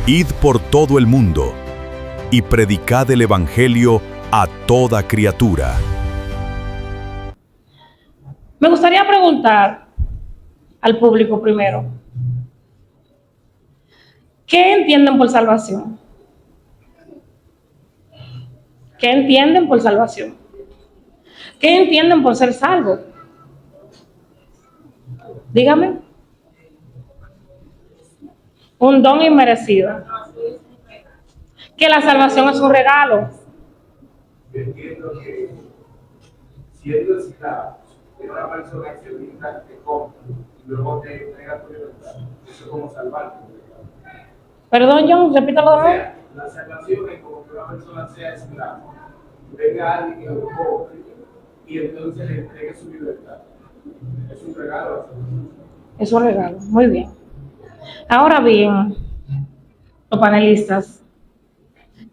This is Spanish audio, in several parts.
Id por todo el mundo y predicad el Evangelio a toda criatura. Me gustaría preguntar al público primero, ¿qué entienden por salvación? ¿Qué entienden por salvación? ¿Qué entienden por ser salvo? Dígame. Un don inmerecido. Que la salvación es un regalo. Entiendo que siendo esclavo de una persona accionista te compra y luego te entrega tu libertad, eso es como salvarte. Perdón, John, repítalo de nuevo. La salvación es como que una persona sea esclava, venga alguien que lo compre y entonces le entregue su libertad. Es un regalo. Es un regalo, muy bien. Ahora bien, los panelistas,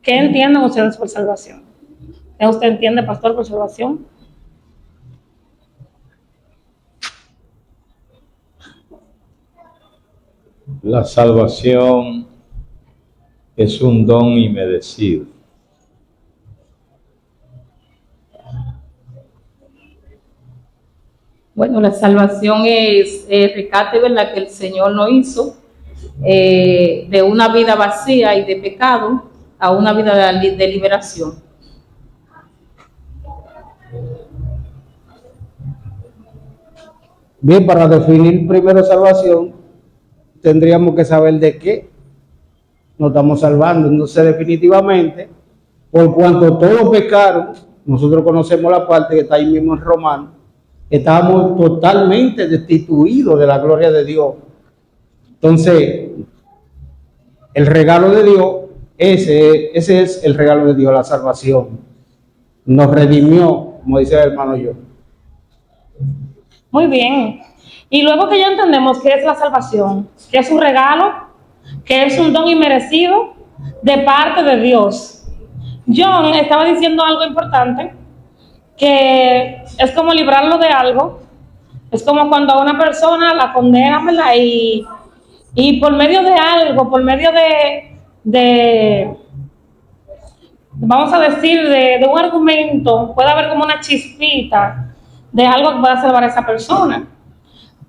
¿qué entienden ustedes por salvación? ¿Qué usted entiende, pastor, por salvación? La salvación es un don inmerecido. Bueno, la salvación es el rescate, ¿verdad?, que el Señor nos hizo de una vida vacía y de pecado a una vida de liberación. Bien, para definir primero salvación, tendríamos que saber de qué nos estamos salvando. Entonces, definitivamente, por cuanto todos pecaron, nosotros conocemos la parte que está ahí mismo en Romanos, estábamos totalmente destituidos de la gloria de Dios. Entonces, el regalo de Dios, ese es el regalo de Dios, la salvación. Nos redimió, como dice el hermano yo. Muy bien. Y luego que ya entendemos qué es la salvación, que es un regalo, que es un don inmerecido de parte de Dios. John estaba diciendo algo importante, que es como librarlo de algo. Es como cuando a una persona la condenan, ¿verdad? Y por medio de algo, por medio de vamos a decir, de un argumento, puede haber como una chispita de algo que pueda salvar a esa persona.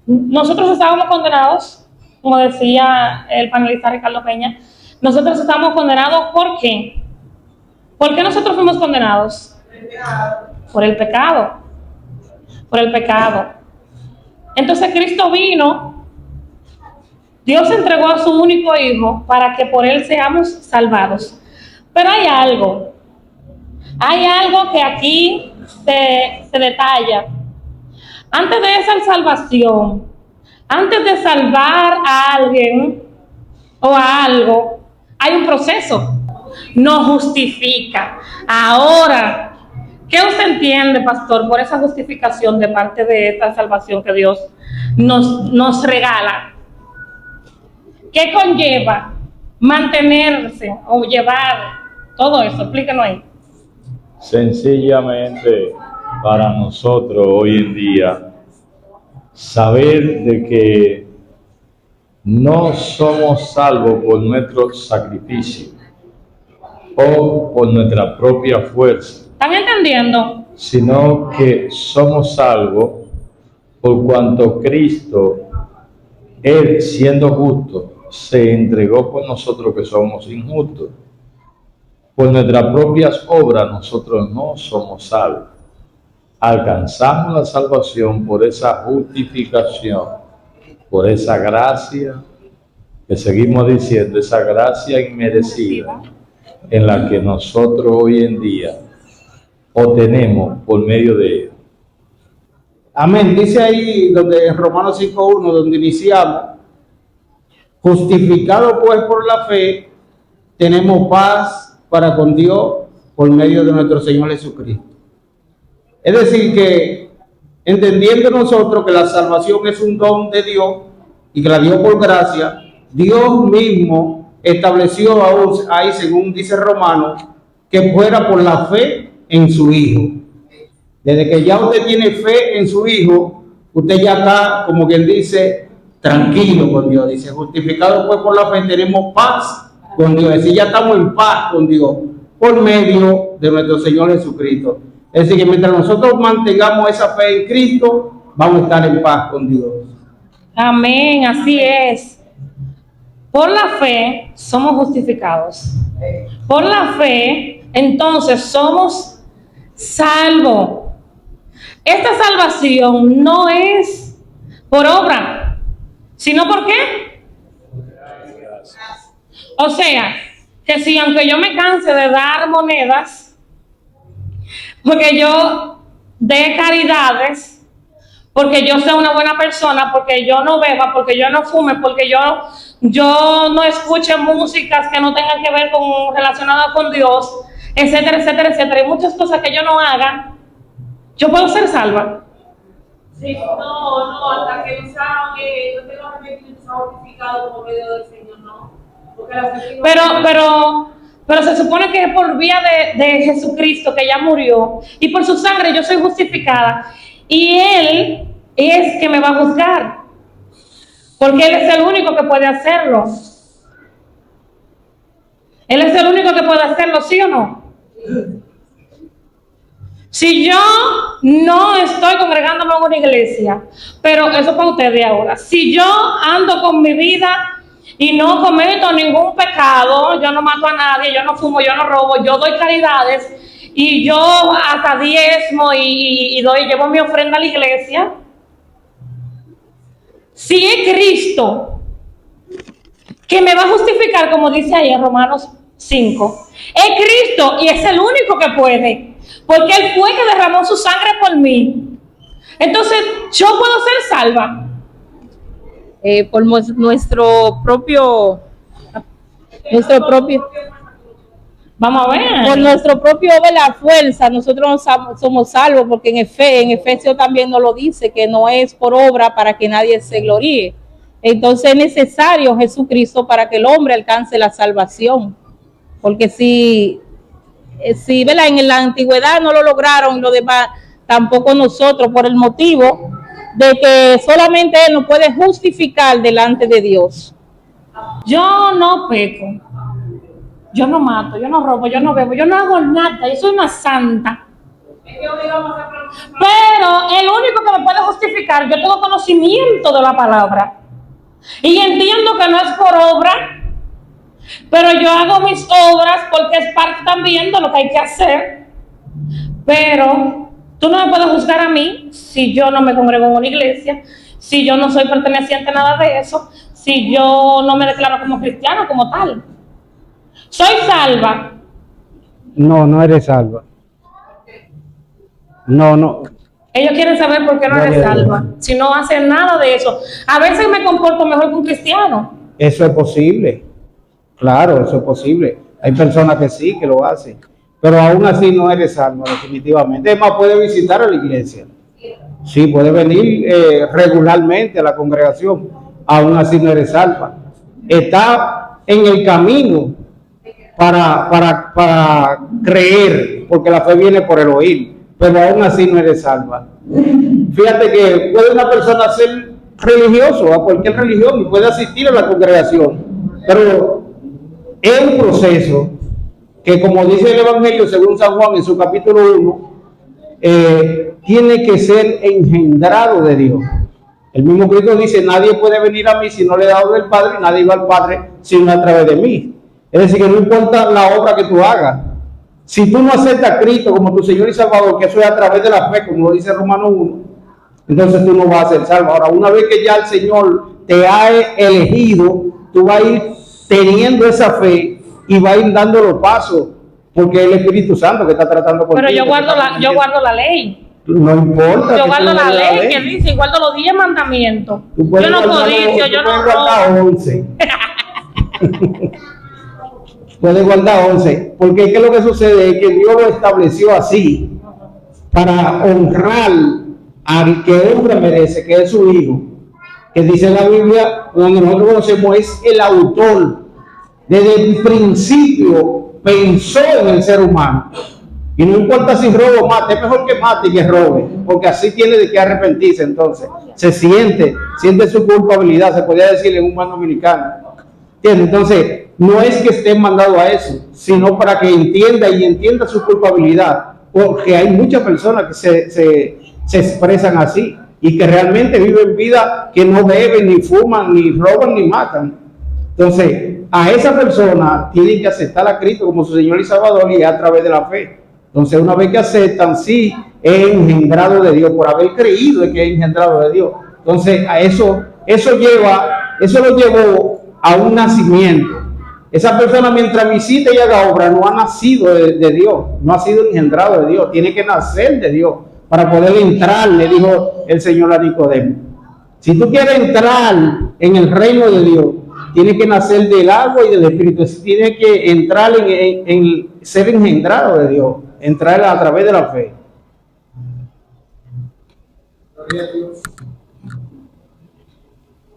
Nosotros estábamos condenados, como decía el panelista Ricardo Peña, nosotros estábamos condenados, ¿por qué? ¿Por qué nosotros fuimos condenados? Por el pecado. Por el pecado. Entonces Cristo vino, Dios entregó a su único Hijo para que por Él seamos salvados. Pero hay algo que aquí se detalla. Antes de esa salvación, antes de salvar a alguien o a algo, hay un proceso. Nos justifica. Ahora, ¿qué usted entiende, pastor, por esa justificación de parte de esta salvación que Dios nos regala? ¿Qué conlleva mantenerse o llevar todo eso? Explíquenos ahí. Sencillamente, para nosotros hoy en día, saber de que no somos salvos por nuestro sacrificio o por nuestra propia fuerza. ¿Están entendiendo? Sino que somos salvos por cuanto Cristo, Él siendo justo, se entregó por nosotros que somos injustos. Por nuestras propias obras nosotros no somos salvos. Alcanzamos la salvación por esa justificación, por esa gracia que seguimos diciendo, esa gracia inmerecida en la que nosotros hoy en día obtenemos por medio de Él. Amén. Dice ahí donde en Romanos 5:1, donde iniciamos, justificado pues por la fe, tenemos paz para con Dios por medio de nuestro Señor Jesucristo. Es decir que, entendiendo nosotros que la salvación es un don de Dios y que la dio por gracia, Dios mismo estableció ahí, según dice Romanos, que fuera por la fe en su Hijo. Desde que ya usted tiene fe en su Hijo, usted ya está, como quien dice, tranquilo con Dios. Dice, justificado pues por la fe tenemos paz con Dios. Es decir, ya estamos en paz con Dios por medio de nuestro Señor Jesucristo. Es decir, que mientras nosotros mantengamos esa fe en Cristo, vamos a estar en paz con Dios. Amén, así es. Por la fe somos justificados. Por la fe, entonces, somos salvos. Esta salvación no es por obra, sino por qué. O sea, que si aunque yo me canse de dar monedas, porque yo dé caridades, porque yo sea una buena persona, porque yo no beba, porque yo no fume, porque yo no escuche músicas que no tengan que ver con relacionadas con Dios, etcétera, etcétera, etcétera, y muchas cosas que yo no haga, yo puedo ser salva. Sí, no, hasta que no tengo arrepentimiento justificado por medio del Señor, no. Porque Pero se supone que es por vía de Jesucristo que ya murió, y por su sangre yo soy justificada, y Él es que me va a juzgar, porque Él es el único que puede hacerlo. Él es el único que puede hacerlo, ¿sí o no? Si yo no estoy congregándome en una iglesia, pero eso es para ustedes ahora, si yo ando con mi vida y no cometo ningún pecado, yo no mato a nadie, yo no fumo, yo no robo, yo doy caridades y yo hasta diezmo y llevo mi ofrenda a la iglesia, si es Cristo que me va a justificar, como dice ahí en Romanos 5, es Cristo y es el único que puede, porque Él fue que derramó su sangre por mí. Entonces yo puedo ser salva por nuestro propio vamos a ver, por nuestro propio de la fuerza. Nosotros no somos salvos, porque en Efesios también nos lo dice, que no es por obra para que nadie se gloríe. Entonces es necesario Jesucristo para que el hombre alcance la salvación, porque si ¿verdad? En la antigüedad no lo lograron, y lo demás tampoco nosotros, por el motivo de que solamente Él nos puede justificar delante de Dios. yo no peco, yo no mato, yo no robo, yo no bebo, yo no hago nada, yo soy una santa. Pero el único que me puede justificar, yo tengo conocimiento de la palabra y entiendo que no es por obra, pero yo hago mis obras porque es parte también de lo que hay que hacer. Pero tú no me puedes juzgar a mí si yo no me congrego en una iglesia, si yo no soy perteneciente a nada de eso, si yo no me declaro como cristiano como tal. ¿Soy salva? No, no eres salva. No. Ellos quieren saber por qué no eres salva, si no hacen nada de eso. A veces me comporto mejor que un cristiano. Eso es posible. Claro, eso es posible. Hay personas que sí, que lo hacen. Pero aún así no eres salvo, definitivamente. Es más, puede visitar a la iglesia. Sí, puede venir regularmente a la congregación. Aún así no eres salva. Está en el camino para creer, porque la fe viene por el oír. Pero aún así no eres salva. Fíjate que puede una persona ser religioso a cualquier religión y puede asistir a la congregación, pero es un proceso que, como dice el Evangelio según San Juan en su capítulo 1, tiene que ser engendrado de Dios. El mismo Cristo dice: nadie puede venir a mí si no le he dado del Padre, y nadie va al Padre sino a través de mí. Es decir, que no importa la obra que tú hagas, si tú no aceptas a Cristo como tu Señor y Salvador, que eso es a través de la fe, como lo dice Romanos 1, entonces tú no vas a ser salvo. Ahora, una vez que ya el Señor te ha elegido, tú vas a ir teniendo esa fe y vas a ir dando los pasos, porque es el Espíritu Santo que está tratando contigo. Pero yo guardo la ley. No importa. Yo guardo la ley que dice, y guardo los 10 mandamientos. Yo no codicio, yo no robo. 11. Puedes guardar 11, porque ¿qué es lo que sucede? Es que Dios lo estableció así para honrar al que hombre merece, que es su Hijo, que dice la Biblia, donde nosotros conocemos, es el autor. Desde el principio pensó en el ser humano. Y no importa si robo o mate, es mejor que mate y que robe, porque así tiene de qué arrepentirse. Entonces, se siente su culpabilidad, se podría decir en un buen dominicano. ¿Entiendes? Entonces, no es que estén mandados a eso, sino para que entienda su culpabilidad, porque hay muchas personas que se expresan así y que realmente viven vida que no deben, ni fuman, ni roban, ni matan. Entonces, a esa persona tienen que aceptar a Cristo como su Señor y Salvador, y a través de la fe. Entonces, una vez que aceptan, sí, es engendrado de Dios, por haber creído que es engendrado de Dios. Entonces, eso lo llevó a un nacimiento. Esa persona, mientras visite y haga obra, no ha nacido de Dios, no ha sido engendrado de Dios, tiene que nacer de Dios para poder entrar, le dijo el Señor a Nicodemo. Si tú quieres entrar en el reino de Dios, tienes que nacer del agua y del Espíritu, tienes que entrar en ser engendrado de Dios, entrar a través de la fe.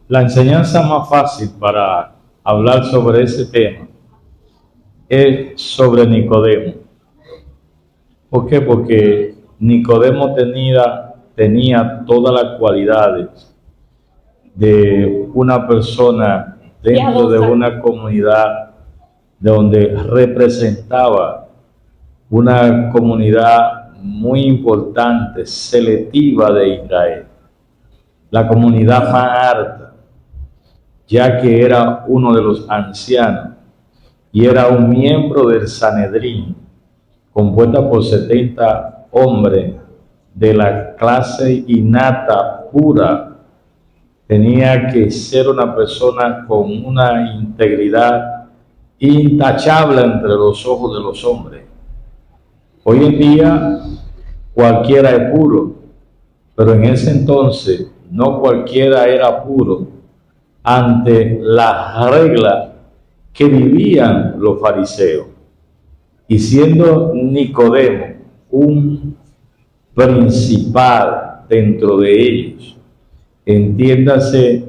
La enseñanza más fácil para hablar sobre ese tema es sobre Nicodemo. ¿Por qué? Porque Nicodemo tenía todas las cualidades de una persona dentro de una comunidad donde representaba una comunidad muy importante, selectiva de Israel, la comunidad más alta, ya que era uno de los ancianos y era un miembro del Sanedrín, compuesta por 70 hombres de la clase innata pura. Tenía que ser una persona con una integridad intachable entre los ojos de los hombres. Hoy en día cualquiera es puro, pero en ese entonces no cualquiera era puro ante las reglas que vivían los fariseos. Y siendo Nicodemo un principal dentro de ellos, entiéndase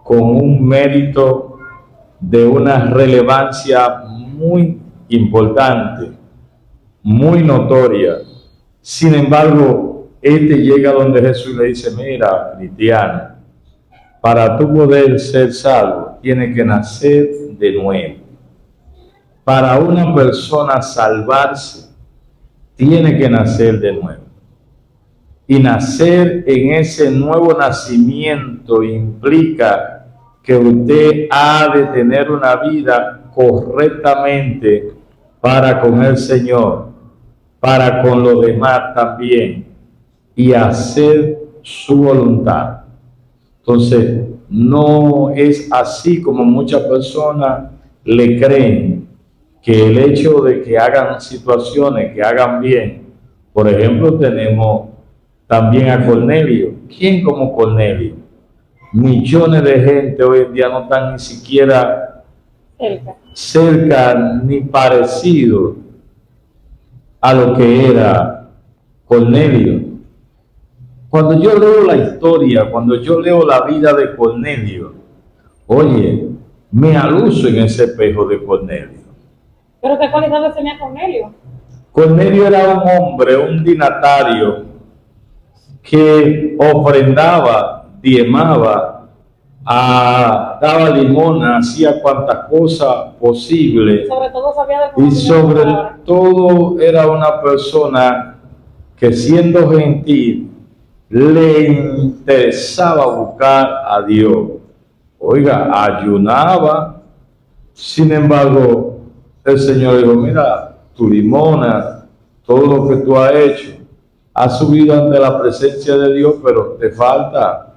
con un mérito de una relevancia muy importante, muy notoria. Sin embargo, llega donde Jesús le dice: mira, cristiano, para tú poder ser salvo, tienes que nacer de nuevo. Para una persona salvarse, tiene que nacer de nuevo. Y nacer en ese nuevo nacimiento implica que usted ha de tener una vida correctamente para con el Señor, para con los demás también, y hacer su voluntad. Entonces, no es así como muchas personas le creen, que el hecho de que hagan situaciones, que hagan bien. Por ejemplo, tenemos también a Cornelio. ¿Quién como Cornelio? Millones de gente hoy en día no están ni siquiera cerca ni parecido a lo que era Cornelio. Cuando yo leo la historia, cuando yo leo la vida de Cornelio, oye, me aluzo en ese espejo de Cornelio. ¿Pero qué cualidades tenía Cornelio? Cornelio era un hombre, un dignatario, que ofrendaba, diezmaba, daba limosna, hacía cuantas cosas posibles. Sobre todo sabía de Y sobre todo era una persona que, siendo gentil, le interesaba buscar a Dios. Oiga, ayunaba. Sin embargo, el Señor dijo: mira, tu limosna, todo lo que tú has hecho, has subido ante la presencia de Dios, pero te falta.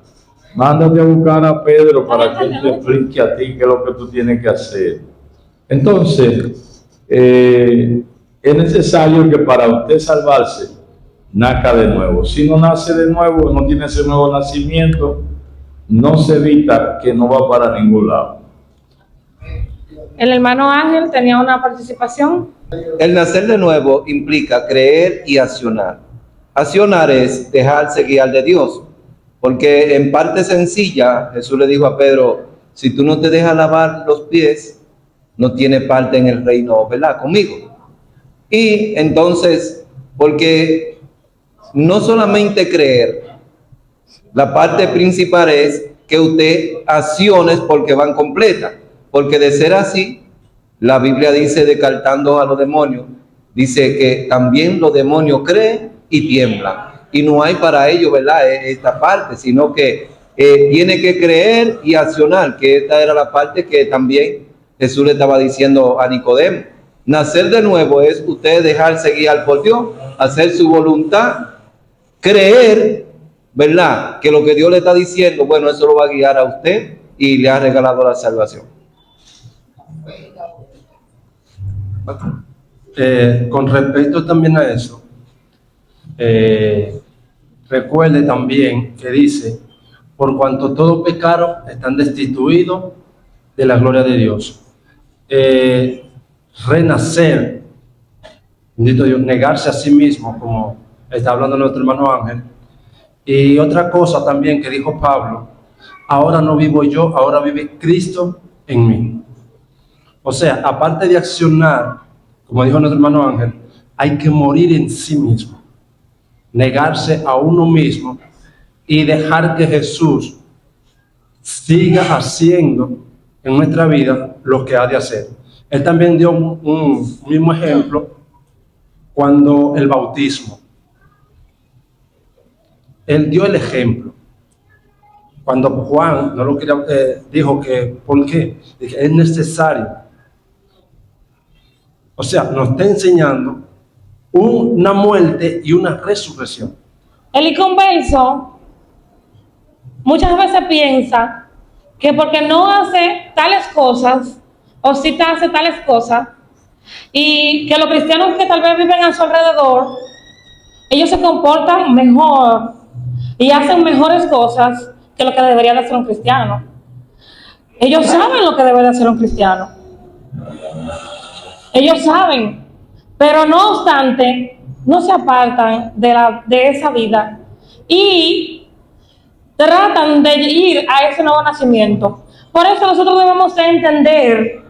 Mándate a buscar a Pedro para que él te explique a ti qué es lo que tú tienes que hacer. Entonces, es necesario que para usted salvarse, nazca de nuevo. Si no nace de nuevo, no tiene ese nuevo nacimiento, no se evita que no va para ningún lado. El hermano Ángel tenía una participación. El nacer de nuevo implica creer y accionar. Accionar es dejarse guiar de Dios, porque en parte sencilla Jesús le dijo a Pedro: si tú no te dejas lavar los pies, no tienes parte en el reino, ¿verdad? Conmigo. Y entonces porque no solamente creer, la parte principal es que usted acciones porque van completas, porque de ser así, la Biblia dice, descartando a los demonios, dice que también los demonios creen y tiemblan, y no hay para ellos, ¿verdad?, esta parte, sino que tiene que creer y accionar, que esta era la parte que también Jesús le estaba diciendo a Nicodemo. Nacer de nuevo es usted dejarse guiar por Dios, hacer su voluntad, creer, ¿verdad?, que lo que Dios le está diciendo, bueno, eso lo va a guiar a usted y le ha regalado la salvación. Con respecto también a eso, recuerde también que dice, por cuanto todos pecaron, están destituidos de la gloria de Dios. Renacer, bendito Dios, negarse a sí mismo, como está hablando nuestro hermano Ángel. Y otra cosa también que dijo Pablo, ahora no vivo yo, ahora vive Cristo en mí. O sea, aparte de accionar, como dijo nuestro hermano Ángel, hay que morir en sí mismo, negarse a uno mismo y dejar que Jesús siga haciendo en nuestra vida lo que ha de hacer. Él también dio un mismo ejemplo cuando el bautismo. Él dio el ejemplo. Cuando Juan no lo quería, dijo que, ¿por qué? Dije, es necesario. O sea, nos está enseñando una muerte y una resurrección. El inconverso muchas veces piensa que porque no hace tales cosas, o sí hace tales cosas, y que los cristianos que tal vez viven a su alrededor, ellos se comportan mejor y hacen mejores cosas que lo que debería de hacer un cristiano. Ellos saben lo que debe de hacer un cristiano. Ellos saben, pero no obstante, no se apartan de esa vida y tratan de ir a ese nuevo nacimiento. Por eso nosotros debemos de entender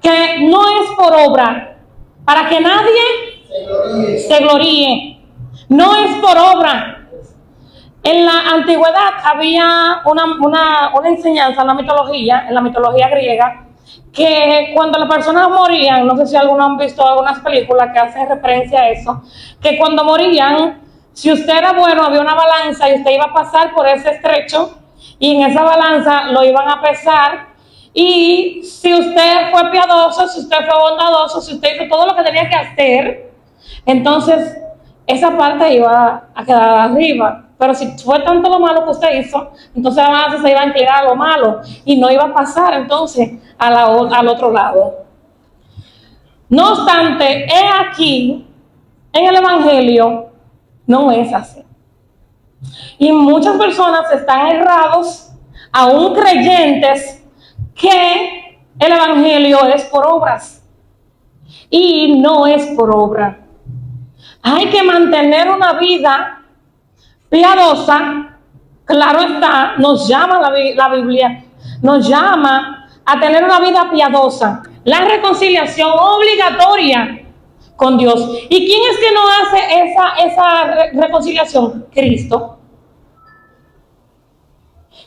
que no es por obra, para que nadie se gloríe. No es por obra. En la antigüedad había una enseñanza, una mitología, en la mitología griega, que cuando las personas morían, no sé si algunos han visto algunas películas que hacen referencia a eso, que cuando morían, si usted era bueno, había una balanza y usted iba a pasar por ese estrecho y en esa balanza lo iban a pesar, y si usted fue piadoso, si usted fue bondadoso, si usted hizo todo lo que tenía que hacer, entonces esa parte iba a quedar arriba. Pero si fue tanto lo malo que usted hizo, entonces la balanza se iba a inclinar a lo malo y no iba a pasar entonces al otro lado. No obstante, he aquí, en el Evangelio, no es así. Y muchas personas están errados, aún creyentes, que el Evangelio es por obras. Y no es por obra. Hay que mantener una vida piadosa, claro está, nos llama la Biblia, nos llama a tener una vida piadosa. La reconciliación obligatoria con Dios. ¿Y quién es que no hace esa reconciliación? Cristo.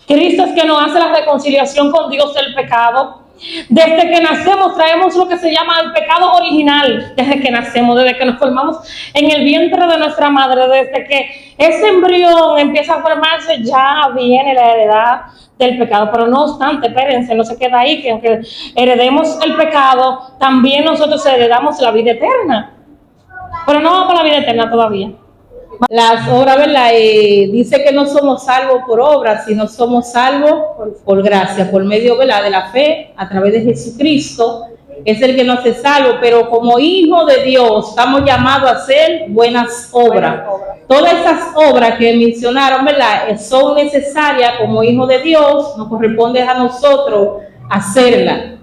Cristo es que nos hace la reconciliación con Dios del pecado. Desde que nacemos traemos lo que se llama el pecado original. Desde que nacemos, desde que nos formamos en el vientre de nuestra madre, desde que ese embrión empieza a formarse, ya viene la heredad del pecado. Pero no obstante, espérense, no se queda ahí, que aunque heredemos el pecado, también nosotros heredamos la vida eterna. Pero no vamos a la vida eterna todavía. Las obras, ¿verdad? Dice que no somos salvos por obras, sino somos salvos por gracia, por medio, ¿verdad?, de la fe, a través de Jesucristo, es el que nos hace salvo. Pero como hijos de Dios estamos llamados a hacer buenas obras. Todas esas obras que mencionaron, ¿verdad?, son necesarias como hijos de Dios, nos corresponde a nosotros hacerlas,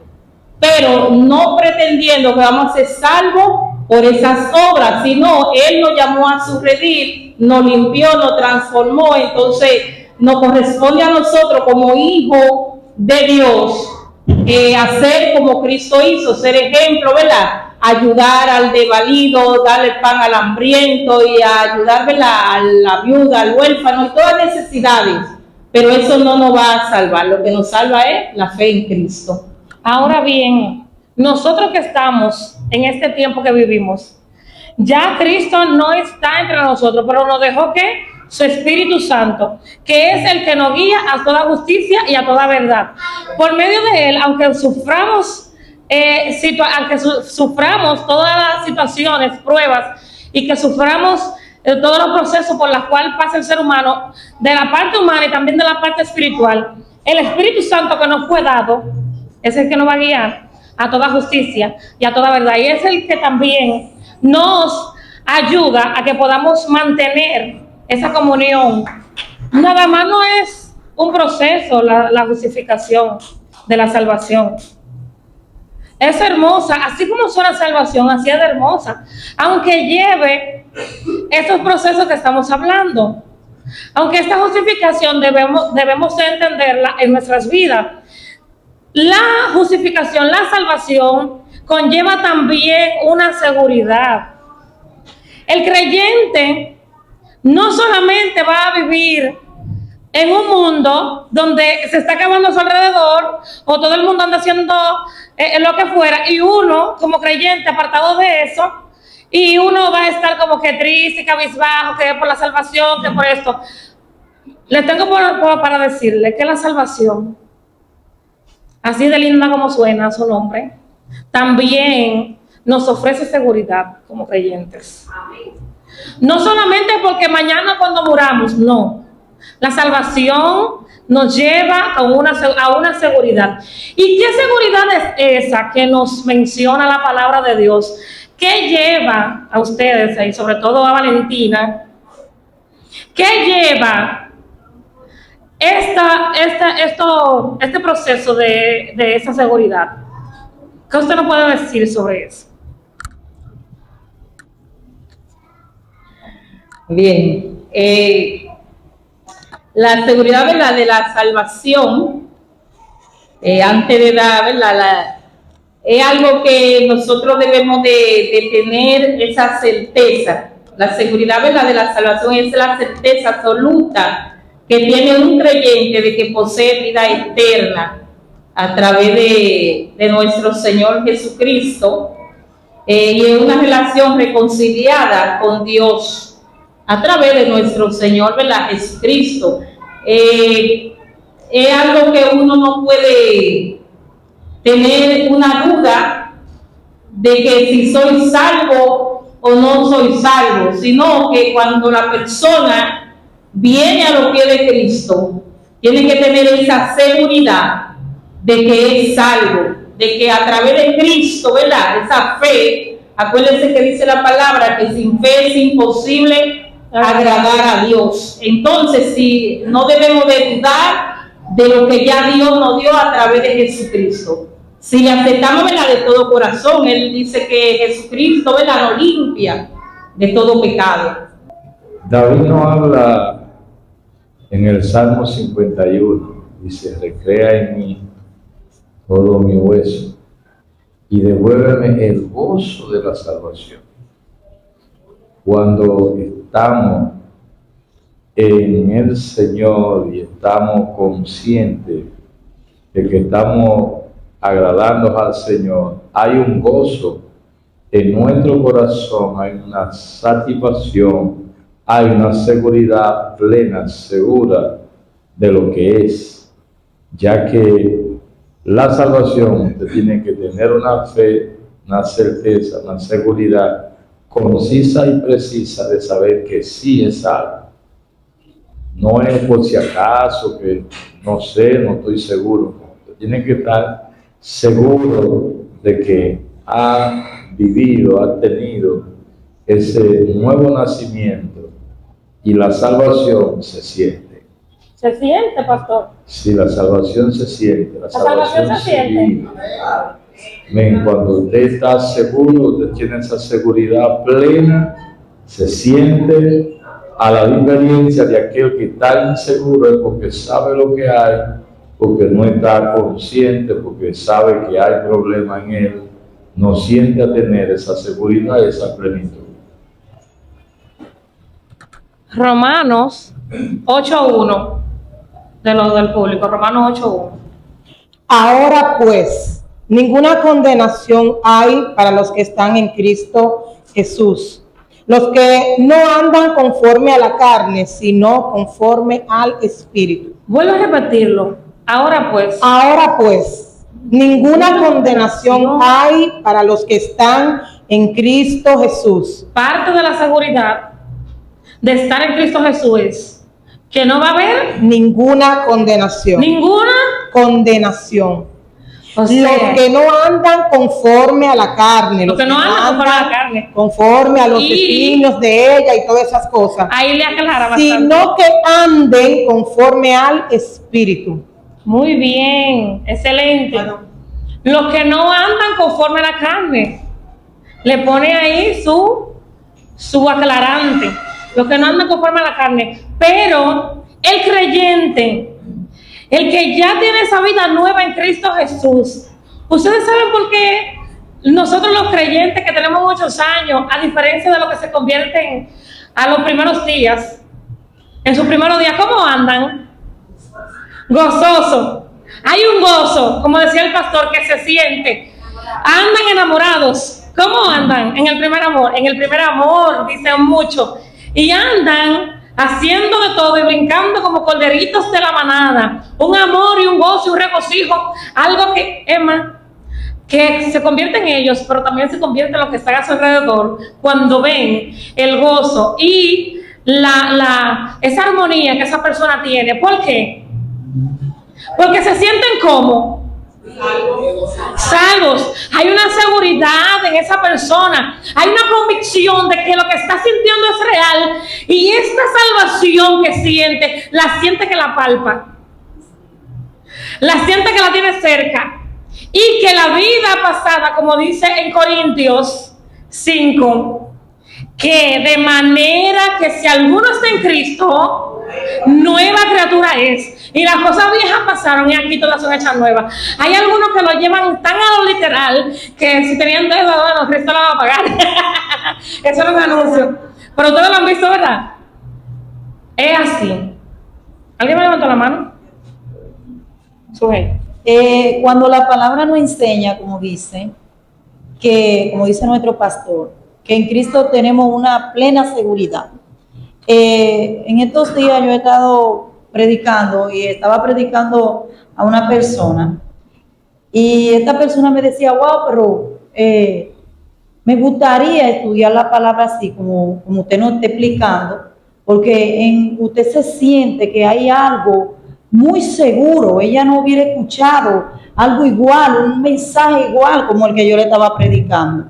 pero no pretendiendo que vamos a ser salvos por esas obras, sino Él nos llamó a su redil, nos limpió, nos transformó. Entonces nos corresponde a nosotros como hijos de Dios hacer como Cristo hizo, ser ejemplo, ¿verdad?, ayudar al desvalido, darle pan al hambriento y a ayudar, ¿verdad?, a la viuda, al huérfano y todas las necesidades. Pero eso no nos va a salvar. Lo que nos salva es la fe en Cristo. Ahora bien, nosotros que estamos en este tiempo que vivimos, ya Cristo no está entre nosotros, pero nos dejó que su Espíritu Santo, que es el que nos guía a toda justicia y a toda verdad. Por medio de él, aunque suframos todas las situaciones, pruebas, y que suframos todos los procesos por los cuales pasa el ser humano, de la parte humana y también de la parte espiritual, el Espíritu Santo que nos fue dado es el que nos va a guiar a toda justicia y a toda verdad, y es el que también nos ayuda a que podamos mantener esa comunión. Nada más no es un proceso la justificación de la salvación. Es hermosa, así como es una salvación, así es hermosa, aunque lleve esos procesos que estamos hablando. Aunque esta justificación debemos entenderla en nuestras vidas. La justificación, la salvación, conlleva también una seguridad. El creyente no solamente va a vivir en un mundo donde se está acabando a su alrededor, o todo el mundo anda haciendo lo que fuera, y uno, como creyente, apartado de eso, y uno va a estar como que triste, cabizbajo, que por la salvación, que por esto. Les tengo para decirle que la salvación, así de linda como suena su nombre, también nos ofrece seguridad como creyentes. No solamente porque mañana cuando muramos, no. La salvación nos lleva a una seguridad. ¿Y qué seguridad es esa que nos menciona la palabra de Dios? ¿Qué lleva a ustedes, y sobre todo a Valentina, qué lleva este proceso de esa seguridad? ¿Qué usted nos puede decir sobre eso? Bien, la seguridad, ¿verdad?, de la salvación, antes de dar, ¿verdad?, es algo que nosotros debemos de tener esa certeza. La seguridad, ¿verdad?, de la salvación es la certeza absoluta que tiene un creyente de que posee vida eterna a través de nuestro Señor Jesucristo, y es una relación reconciliada con Dios a través de nuestro Señor, ¿verdad?, Jesucristo. Es algo que uno no puede tener una duda de que si soy salvo o no soy salvo, sino que cuando la persona viene a los pies de Cristo, tiene que tener esa seguridad de que es salvo, de que a través de Cristo, ¿verdad?, esa fe, acuérdense que dice la palabra que sin fe es imposible agradar a Dios. Entonces, si no debemos de dudar de lo que ya Dios nos dio a través de Jesucristo. Si le aceptamos, ¿verdad?, de todo corazón, Él dice que Jesucristo, ¿verdad?, nos limpia de todo pecado. David nos habla en el Salmo 51, dice: recrea en mí todo mi hueso y devuélveme el gozo de la salvación. Cuando estamos en el Señor y estamos conscientes de que estamos agradando al Señor, hay un gozo en nuestro corazón, hay una satisfacción, hay una seguridad plena, segura de lo que es, ya que la salvación usted tiene que tener una fe, una certeza, una seguridad concisa y precisa de saber que sí es salvo. No es por si acaso, que no sé, no estoy seguro. Usted tiene que estar seguro de que ha vivido, ha tenido ese nuevo nacimiento, y la salvación se siente. ¿Se siente, pastor? Sí, la salvación se siente. La salvación se siente. Cuando usted está seguro, usted tiene esa seguridad plena, se siente, a la diferencia de aquel que está inseguro, es porque sabe lo que hay, porque no está consciente, porque sabe que hay problema en él, nos siente a tener esa seguridad y esa plenitud. Romanos 8.1, de los del público, Romanos 8.1. Ahora pues, ninguna condenación hay para los que están en Cristo Jesús, los que no andan conforme a la carne, sino conforme al Espíritu. Vuelvo a repetirlo. Ahora pues, ninguna condenación hay para los que están en Cristo Jesús. parte de la seguridad de estar en Cristo Jesús es que no va a haber Ninguna condenación. ninguna. Condenación. O sea, Los que no andan conforme a la carne, Los que no andan conforme a la carne. conforme a los Y- designios de ella y todas esas cosas, ahí le aclara bastante. sino que anden conforme al Espíritu. Muy bien, excelente. Los que no andan conforme a la carne, le pone ahí su aclarante. Los que no andan conforme a la carne, pero el creyente, el que ya tiene esa vida nueva en Cristo Jesús, ustedes saben por qué nosotros los creyentes que tenemos muchos años, a diferencia de los que se convierten a los primeros días, en sus primeros días, ¿cómo andan? Gozoso. Hay un gozo, como decía el pastor, que se siente. Andan enamorados. ¿Cómo andan en el primer amor? En el primer amor, dicen mucho. Y andan haciendo de todo y brincando como corderitos de la manada. Un amor y un gozo y un regocijo. Algo que, Emma, que se convierte en ellos, pero también se convierte en los que están a su alrededor cuando ven el gozo y esa armonía que esa persona tiene. ¿Por qué? Porque se sienten como salvos. Hay una seguridad en esa persona, hay una convicción de que lo que está sintiendo es real, y esta salvación que siente, la siente que la palpa, la siente que la tiene cerca, y que la vida pasada, como dice en Corintios 5, que de manera que si alguno está en Cristo, nueva criatura es. Y las cosas viejas pasaron y aquí todas son hechas nuevas. Hay algunos que lo llevan tan a lo literal que si tenían deuda, bueno, Cristo la va a pagar. Eso no es un anuncio. Pero ustedes lo han visto, ¿verdad? Es así. ¿Alguien me levantó la mano? Sujei. Cuando la palabra nos enseña, como dice nuestro pastor, que en Cristo tenemos una plena seguridad. En estos días yo he estado predicando y estaba predicando a una persona, y esta persona me decía, wow, pero me gustaría estudiar la palabra así como usted nos está explicando, porque usted se siente que hay algo muy seguro. Ella no hubiera escuchado algo igual, un mensaje igual como el que yo le estaba predicando.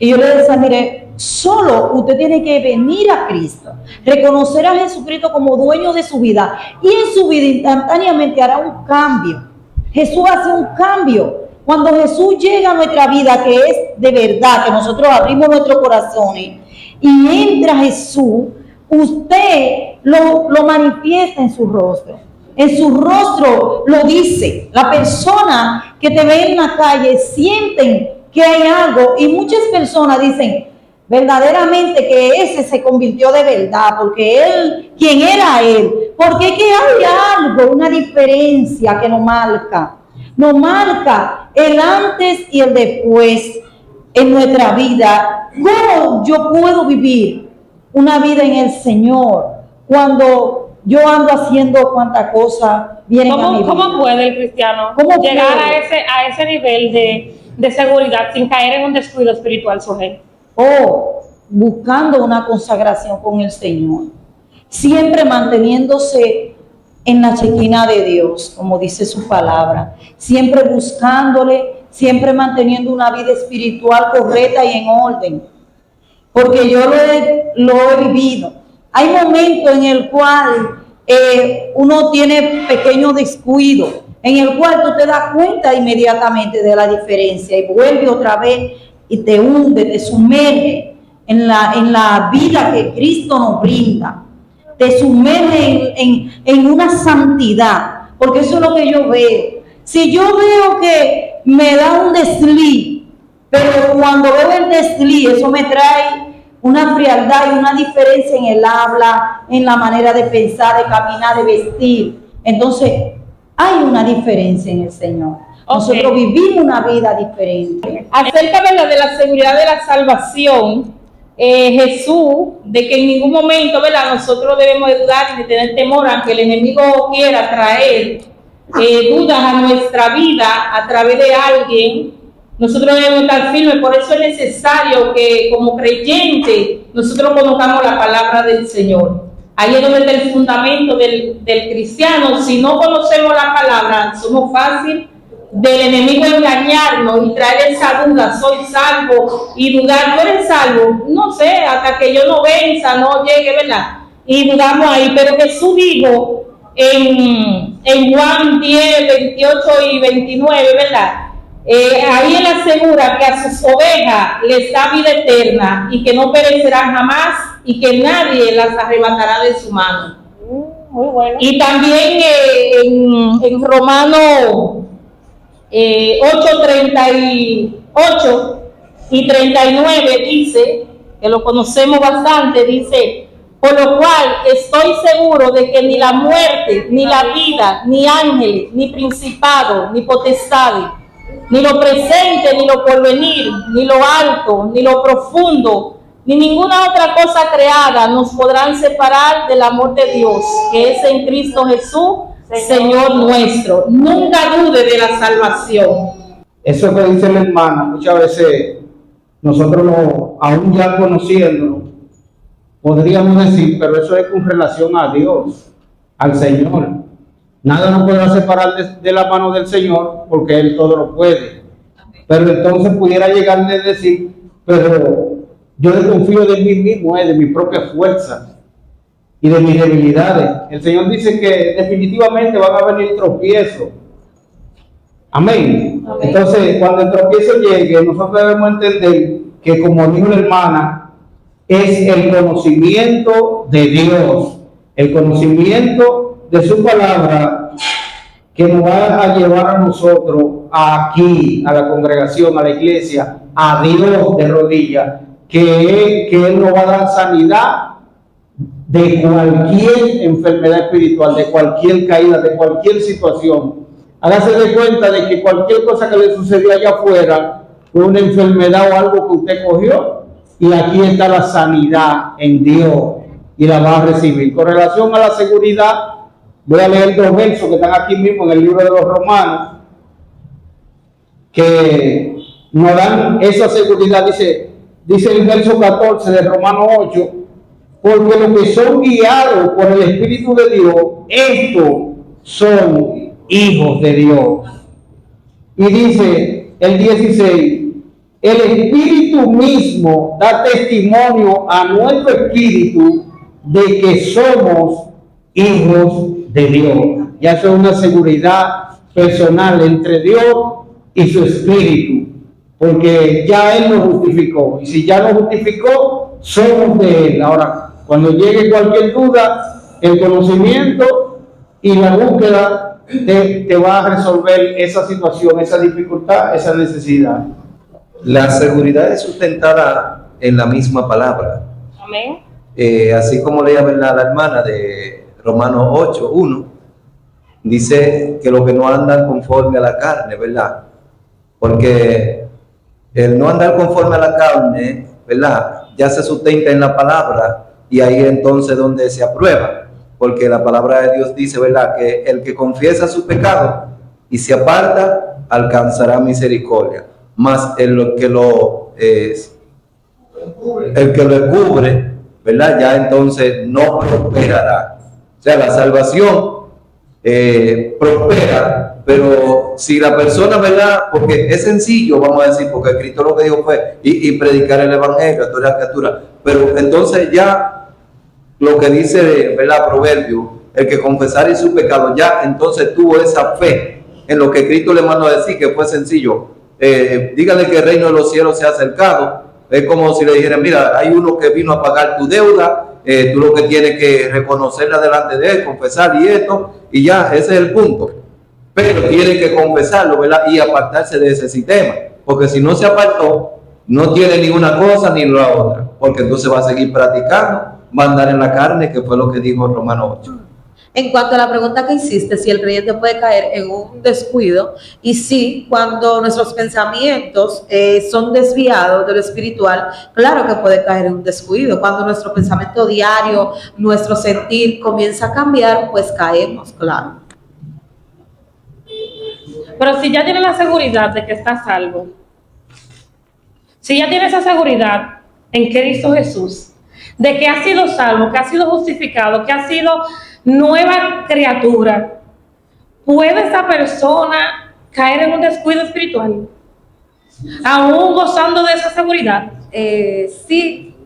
Y yo le decía, mire, solo usted tiene que venir a Cristo, reconocer a Jesucristo como dueño de su vida, y en su vida instantáneamente hará un cambio. Jesús hace un cambio. Cuando Jesús llega a nuestra vida, que es de verdad, que nosotros abrimos nuestros corazones y entra Jesús, usted lo manifiesta en su rostro. En su rostro lo dice. La persona que te ve en la calle sienten que hay algo, y muchas personas dicen verdaderamente que ese se convirtió de verdad, porque él, ¿quién era él? Porque es que hay algo, una diferencia que nos marca el antes y el después en nuestra vida. ¿Cómo yo puedo vivir una vida en el Señor cuando yo ando haciendo cuantas cosas vienen a mi vida? ¿Cómo puede el cristiano llegar a ese nivel de seguridad sin caer en un descuido espiritual, Sujei? Buscando una consagración con el Señor, siempre manteniéndose en la chequina de Dios, como dice su palabra, siempre buscándole, siempre manteniendo una vida espiritual correcta y en orden, porque yo lo he vivido. Hay momentos en el cual uno tiene pequeño descuido, en el cual tú te das cuenta inmediatamente de la diferencia y vuelve otra vez y te hunde, te sumerge en la vida que Cristo nos brinda, te sumerge en una santidad, porque eso es lo que yo veo. Si yo veo que me da un desliz, pero cuando veo el desliz, eso me trae una frialdad y una diferencia en el habla, en la manera de pensar, de caminar, de vestir. Entonces, hay una diferencia en el Señor. Nosotros vivimos una vida diferente. Acerca de la seguridad de la salvación, Jesús, de que en ningún momento, ¿verdad?, nosotros debemos de dudar y de tener temor, aunque el enemigo quiera traer dudas a nuestra vida a través de alguien. Nosotros debemos estar firmes. Por eso es necesario que como creyentes nosotros conozcamos la palabra del Señor. Ahí es donde está el fundamento del cristiano. Si no conocemos la palabra, somos fáciles del enemigo engañarnos y traer esa duda: soy salvo, y dudar, ¿tú eres salvo? No sé, hasta que yo no venza, no llegue, ¿verdad? Y dudamos ahí. Pero Jesús dijo en Juan 10, 28 y 29, ¿verdad? Ahí él asegura que a sus ovejas les da vida eterna y que no perecerán jamás y que nadie las arrebatará de su mano. Muy bueno. Y también en Romanos 8, 38 y 39 dice, que lo conocemos bastante, dice: por lo cual estoy seguro de que ni la muerte, ni la vida, ni ángeles, ni principados, ni potestades, ni lo presente, ni lo porvenir, ni lo alto, ni lo profundo, ni ninguna otra cosa creada nos podrán separar del amor de Dios, que es en Cristo Jesús, Señor nuestro. Nunca dude de la salvación. Eso que dice la hermana, muchas veces nosotros, aún ya conociéndolo, podríamos decir, pero eso es con relación a Dios, al Señor. Nada nos podrá separar de la mano del Señor, porque Él todo lo puede. Pero entonces pudiera llegar a decir, pero yo desconfío de mí mismo, de mi propia fuerza y de mis debilidades. El Señor dice que definitivamente van a venir tropiezos. Amén. Amén. Entonces, cuando el tropiezo llegue, nosotros debemos entender que, como dijo la hermana, es el conocimiento de Dios, el conocimiento de su palabra, que nos va a llevar a nosotros aquí, a la congregación, a la iglesia, a Dios de rodillas, que Él nos va a dar sanidad de cualquier enfermedad espiritual, de cualquier caída, de cualquier situación. Hágase de cuenta de que cualquier cosa que le sucedió allá afuera fue una enfermedad o algo que usted cogió, y aquí está la sanidad en Dios y la va a recibir. Con relación a la seguridad, voy a leer 2 versos que están aquí mismo en el libro de los Romanos, que nos dan esa seguridad. Dice el verso 14 de Romanos 8: porque los que son guiados por el Espíritu de Dios, estos son hijos de Dios. Y dice el 16: el Espíritu mismo da testimonio a nuestro espíritu de que somos hijos de Dios. Ya eso es una seguridad personal entre Dios y su Espíritu, porque ya Él nos justificó, y si ya nos justificó, somos de Él. Ahora, cuando llegue cualquier duda, el conocimiento y la búsqueda te va a resolver esa situación, esa dificultad, esa necesidad. La seguridad es sustentada en la misma palabra. Amén. Así como leía, ¿verdad?, la hermana de Romanos 8, 1, dice que los que no andan conforme a la carne, ¿verdad? Porque el no andar conforme a la carne, ¿verdad?, ya se sustenta en la palabra, y ahí entonces donde se aprueba, porque la palabra de Dios dice, ¿verdad?, que el que confiesa su pecado y se aparta alcanzará misericordia, mas el que lo cubre, ¿verdad?, ya entonces no prosperará. O sea, la salvación prospera, pero si la persona, ¿verdad?, porque es sencillo, vamos a decir, porque Cristo lo que dijo fue y predicar el evangelio a toda la criatura, pero entonces ya lo que dice, ¿verdad?, Proverbio, el que confesare su pecado, ya entonces tuvo esa fe en lo que Cristo le mandó a decir, que fue sencillo. Dígale que el reino de los cielos se ha acercado. Es como si le dijeran: mira, hay uno que vino a pagar tu deuda, tú lo que tienes que reconocerla delante de él, confesar y esto, y ya, ese es el punto. pero tiene que confesarlo, ¿verdad? Y apartarse de ese sistema, porque si no se apartó, no tiene ni una cosa ni la otra, porque entonces va a seguir practicando, va a andar en la carne, que fue lo que dijo Romanos 8. En cuanto a la pregunta que hiciste, si el creyente puede caer en un descuido, y sí, cuando nuestros pensamientos son desviados de lo espiritual, claro que puede caer en un descuido. Cuando nuestro pensamiento diario, nuestro sentir comienza a cambiar, pues caemos, claro. Pero si ya tiene la seguridad de que está salvo, si ya tiene esa seguridad en Cristo Jesús, de que ha sido salvo, que ha sido justificado, que ha sido nueva criatura, ¿puede esa persona caer en un descuido espiritual? ¿Aún gozando de esa seguridad? Sí,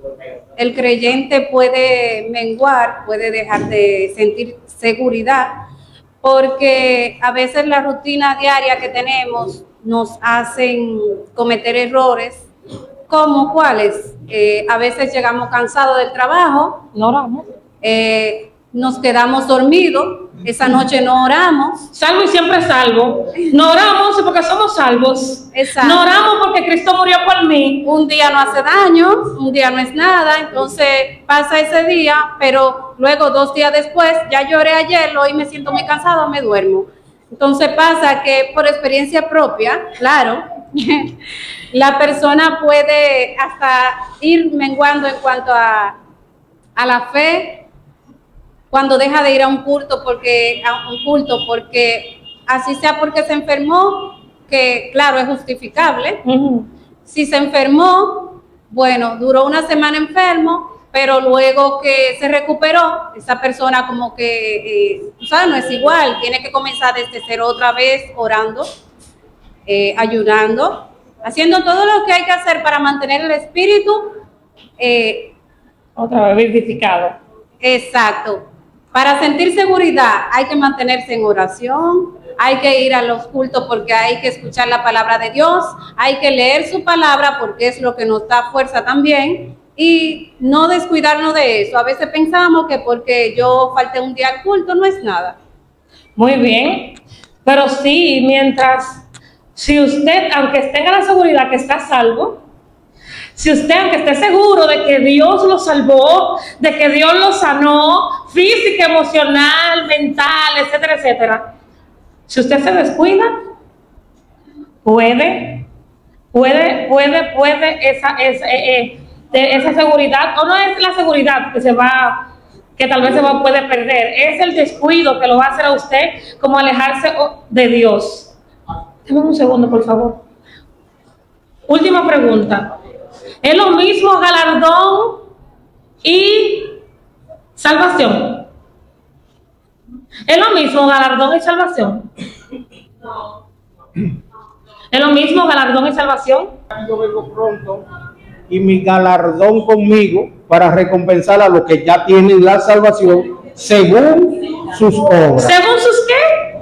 el creyente puede menguar, puede dejar de sentir seguridad, porque a veces la rutina diaria que tenemos nos hacen cometer errores, como cuáles. A veces llegamos cansados del trabajo, No oramos. nos quedamos dormidos, esa noche no oramos. Salvo y siempre salvo. No oramos porque somos salvos. Exacto. No oramos porque Cristo murió por mí. Un día no hace daño, un día no es nada, entonces pasa ese día, pero luego 2 días después, ya lloré ayer, hoy me siento muy cansado, me duermo. Entonces pasa que por experiencia propia, claro, la persona puede hasta ir menguando en cuanto a la fe, cuando deja de ir a un culto porque así sea porque se enfermó, que claro, es justificable. Si se enfermó, bueno, duró una semana enfermo, pero luego que se recuperó, esa persona como que, ¿sabes? No es igual, tiene que comenzar desde cero otra vez, orando, ayudando, haciendo todo lo que hay que hacer para mantener el espíritu. Otra vez vivificado. Exacto. Para sentir seguridad hay que mantenerse en oración, hay que ir a los cultos porque hay que escuchar la palabra de Dios, hay que leer su palabra porque es lo que nos da fuerza también, y no descuidarnos de eso. A veces pensamos que porque yo falté un día al culto no es nada. Muy bien, pero sí, si usted, aunque tenga la seguridad que está salvo, si usted, aunque esté seguro de que Dios lo salvó, de que Dios lo sanó, física, emocional, mental, etcétera, etcétera, si usted se descuida, puede esa seguridad, o no es la seguridad que tal vez puede perder, es el descuido que lo va a hacer a usted como alejarse de Dios. Dame un segundo, por favor. Última pregunta. ¿Es lo mismo galardón y salvación? ¿Es lo mismo galardón y salvación? ¿Es lo mismo galardón y salvación? Yo vengo pronto y mi galardón conmigo para recompensar a los que ya tienen la salvación según sus obras. ¿Según sus qué?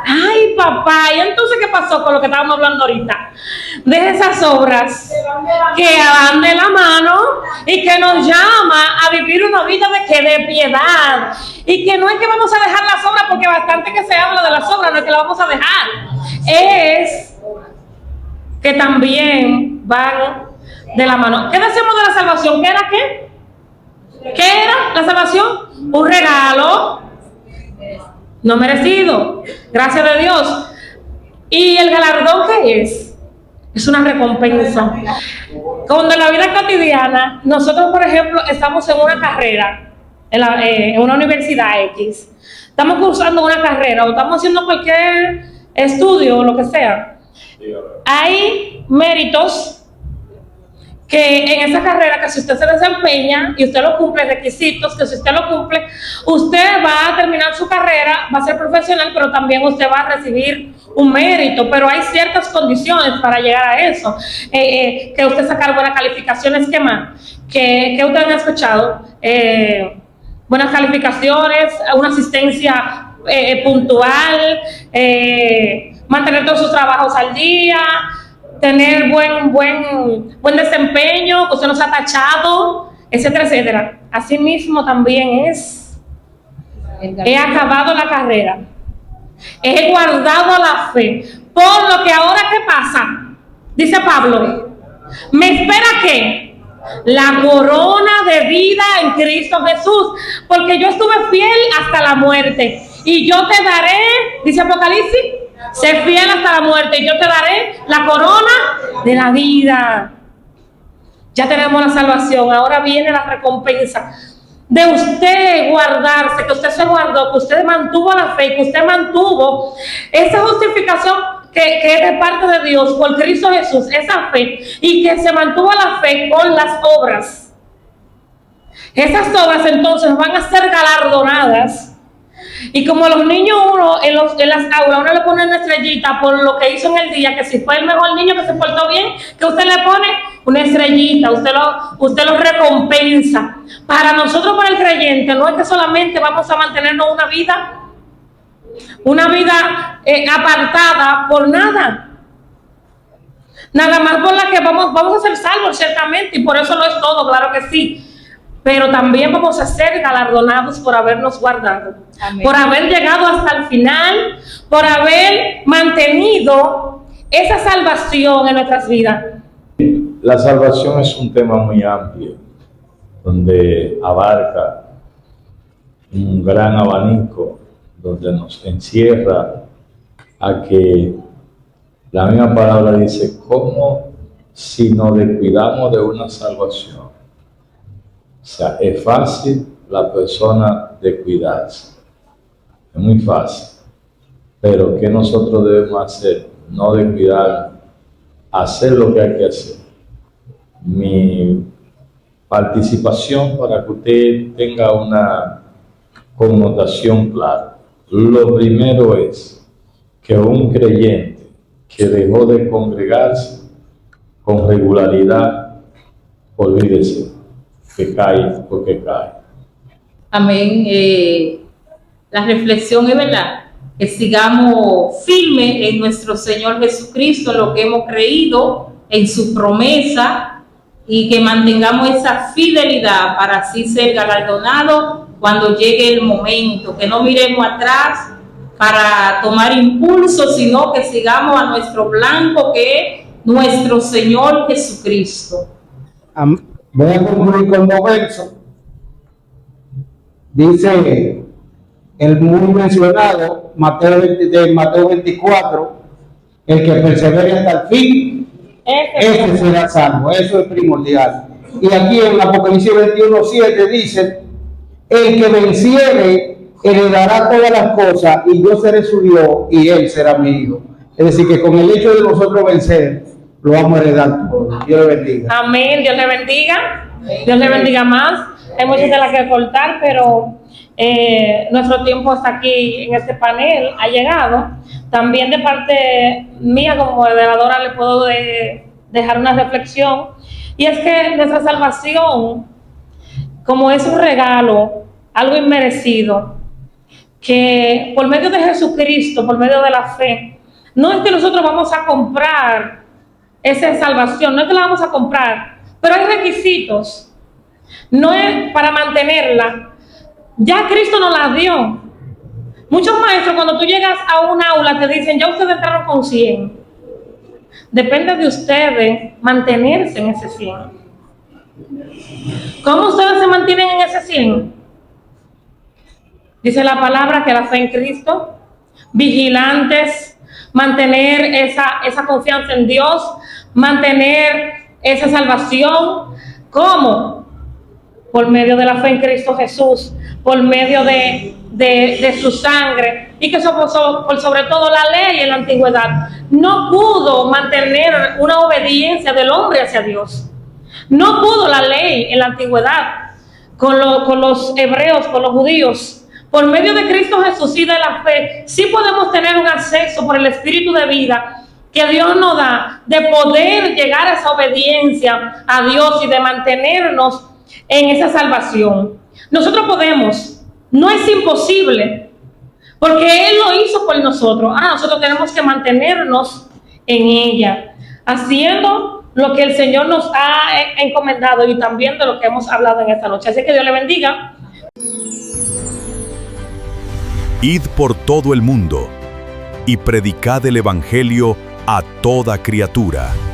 Ay, papá, ¿y entonces qué pasó con lo que estábamos hablando ahorita? De esas obras que van de la mano y que nos llama a vivir una vida de piedad. Y que no es que vamos a dejar las obras, porque bastante que se habla de las obras, no es que las vamos a dejar. Es que también van de la mano. ¿Qué decimos de la salvación? ¿Qué era qué? ¿Qué era la salvación? Un regalo no merecido, gracias de Dios. ¿Y el galardón qué es? Es una recompensa. Cuando en la vida cotidiana, nosotros, por ejemplo, estamos en una carrera, en una universidad X, estamos cursando una carrera o estamos haciendo cualquier estudio o lo que sea, hay méritos que en esa carrera, que si usted se desempeña y usted lo cumple, requisitos, que si usted lo cumple, usted va a terminar su carrera, va a ser profesional, pero también usted va a recibir un mérito, pero hay ciertas condiciones para llegar a eso, que usted sacar buenas calificaciones, ¿qué más? Que ustedes han escuchado, buenas calificaciones, una asistencia puntual, mantener todos sus trabajos al día, tener buen desempeño, que usted no sea tachado, etcétera, etcétera. Asimismo también he acabado la carrera. He guardado la fe. Por lo que ahora, ¿qué pasa? Dice Pablo, ¿me espera qué? La corona de vida en Cristo Jesús, porque yo estuve fiel hasta la muerte, y yo te daré, dice Apocalipsis, sé fiel hasta la muerte, y yo te daré la corona de la vida. Ya tenemos la salvación, ahora viene la recompensa de usted guardarse, que usted se guardó, que usted mantuvo la fe, que usted mantuvo esa justificación que es de parte de Dios por Cristo Jesús, esa fe, y que se mantuvo la fe con las obras. Esas obras entonces van a ser galardonadas. Y como los niños, uno en las aulas, uno le pone una estrellita por lo que hizo en el día, que si fue el mejor niño que se portó bien, que usted le pone una estrellita, usted lo recompensa. Para nosotros, para el creyente, no es que solamente vamos a mantenernos una vida apartada por nada más por la que vamos a ser salvos, ciertamente, y por eso no es todo, claro que sí, pero también vamos a ser galardonados por habernos guardado. Amén. Por haber llegado hasta el final, por haber mantenido esa salvación en nuestras vidas. La salvación es un tema muy amplio, donde abarca un gran abanico, donde nos encierra a que la misma palabra dice, ¿cómo si nos descuidamos de una salvación? O sea, es fácil la persona descuidarse, es muy fácil, pero ¿qué nosotros debemos hacer? No descuidarnos, hacer lo que hay que hacer. Mi participación para que usted tenga una connotación clara. Lo primero es que un creyente que dejó de congregarse con regularidad, olvídese que cae porque cae. Amén. La reflexión es verdad, que sigamos firmes en nuestro Señor Jesucristo, en lo que hemos creído, en su promesa, y que mantengamos esa fidelidad para así ser galardonados cuando llegue el momento, que no miremos atrás para tomar impulso, sino que sigamos a nuestro blanco, que es nuestro Señor Jesucristo. Voy a concluir con dos versos. Dice el muy mencionado Mateo 24, el que persevere hasta el fin, ese será salvo. Eso es primordial. Y aquí en Apocalipsis 21:7 dice, el que venciere heredará todas las cosas, y yo seré su Dios y él será mi hijo. Es decir, que con el hecho de nosotros vencer, lo vamos a heredar todo. Dios le bendiga. Amén, Dios le bendiga. Dios le bendiga más. Hay muchas de las que cortar, pero nuestro tiempo hasta aquí en este panel ha llegado. También de parte mía como moderadora le puedo dejar una reflexión, y es que nuestra salvación, como es un regalo, algo inmerecido, que por medio de Jesucristo, por medio de la fe, no es que nosotros vamos a comprar esa salvación, no es que la vamos a comprar, pero hay requisitos. No es para mantenerla, ya Cristo nos la dio. Muchos maestros, cuando tú llegas a un aula, te dicen, ya ustedes entraron con 100. Depende de ustedes mantenerse en ese 100. ¿Cómo ustedes se mantienen en ese 100? Dice la palabra que la fe en Cristo, vigilantes, mantener esa confianza en Dios, mantener esa salvación. ¿Cómo? Por medio de la fe en Cristo Jesús, por medio de su sangre, y que por sobre todo la ley en la antigüedad no pudo mantener una obediencia del hombre hacia Dios. No pudo la ley en la antigüedad con los hebreos, con los judíos. Por medio de Cristo Jesús y de la fe, sí podemos tener un acceso por el Espíritu de vida que Dios nos da, de poder llegar a esa obediencia a Dios y de mantenernos en esa salvación. Nosotros podemos, no es imposible, porque Él lo hizo por nosotros. Nosotros tenemos que mantenernos en ella, haciendo lo que el Señor nos ha encomendado y también de lo que hemos hablado en esta noche. Así que Dios le bendiga. Id por todo el mundo y predicad el Evangelio a toda criatura.